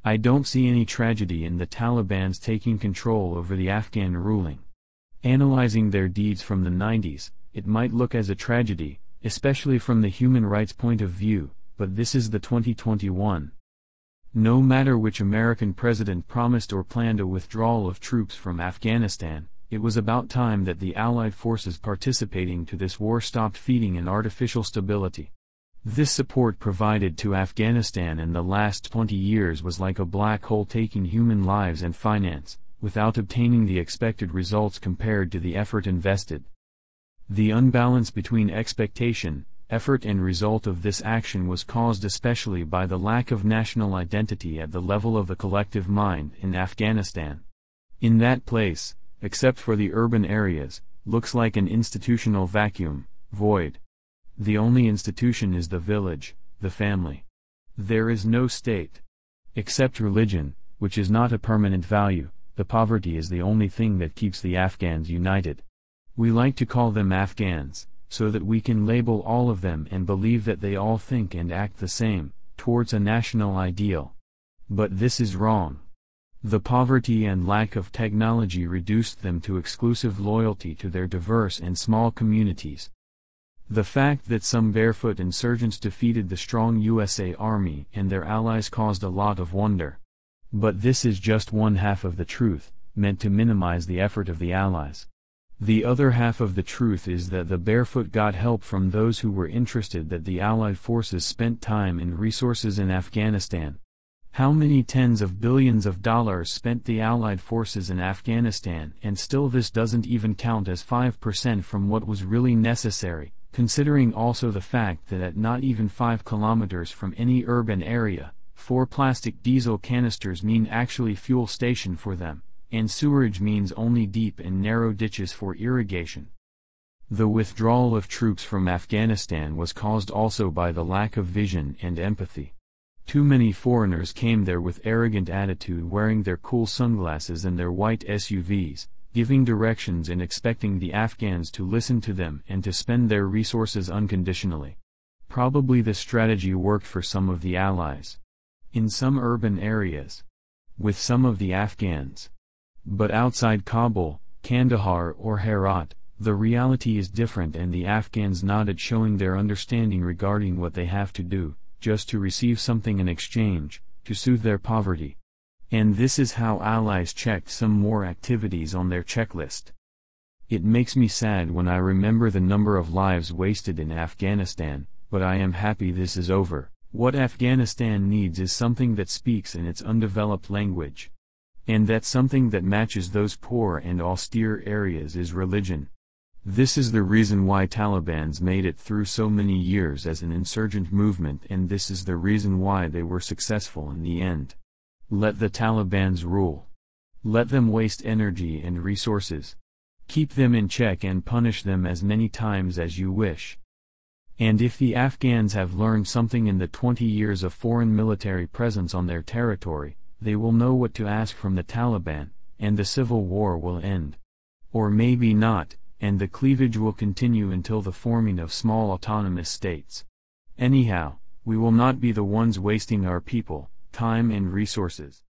I don't see any tragedy in the Taliban's taking control over the Afghan ruling. Analyzing their deeds from the 90s, it might look as a tragedy, especially from the human rights point of view, but this is the 2021. No matter which American president promised or planned a withdrawal of troops from Afghanistan, it was about time that the Allied forces participating to this war stopped feeding an artificial stability. This support provided to Afghanistan in the last 20 years was like a black hole taking human lives and finance, without obtaining the expected results compared to the effort invested. The unbalance between expectation, effort and result of this action was caused especially by the lack of national identity at the level of the collective mind in Afghanistan. In that place, except for the urban areas, looks like an institutional vacuum, void. The only institution is the village, the family. There is no state. Except religion, which is not a permanent value, the poverty is the only thing that keeps the Afghans united. We like to call them Afghans, so that we can label all of them and believe that they all think and act the same, towards a national ideal. But this is wrong. The poverty and lack of technology reduced them to exclusive loyalty to their diverse and small communities. The fact that some barefoot insurgents defeated the strong USA Army and their allies caused a lot of wonder. But this is just one half of the truth, meant to minimize the effort of the Allies. The other half of the truth is that the barefoot got help from those who were interested that the Allied forces spent time and resources in Afghanistan. How many tens of billions of dollars spent the Allied forces in Afghanistan, and still this doesn't even count as 5% from what was really necessary, considering also the fact that at not even 5 kilometers from any urban area, 4 plastic diesel canisters mean actually fuel station for them, and sewerage means only deep and narrow ditches for irrigation. The withdrawal of troops from Afghanistan was caused also by the lack of vision and empathy. Too many foreigners came there with arrogant attitude, wearing their cool sunglasses and their white SUVs, giving directions and expecting the Afghans to listen to them and to spend their resources unconditionally. Probably the strategy worked for some of the Allies. In some urban areas. With some of the Afghans. But outside Kabul, Kandahar or Herat, the reality is different, and the Afghans nodded, showing their understanding regarding what they have to do, just to receive something in exchange, to soothe their poverty. And this is how Allies checked some more activities on their checklist. It makes me sad when I remember the number of lives wasted in Afghanistan, but I am happy this is over. What Afghanistan needs is something that speaks in its undeveloped language. And that something that matches those poor and austere areas is religion. This is the reason why Talibans made it through so many years as an insurgent movement, and this is the reason why they were successful in the end. Let the Talibans rule. Let them waste energy and resources. Keep them in check and punish them as many times as you wish. And if the Afghans have learned something in the 20 years of foreign military presence on their territory, they will know what to ask from the Taliban, and the civil war will end. Or maybe not, and the cleavage will continue until the forming of small autonomous states. Anyhow, we will not be the ones wasting our people, time and resources.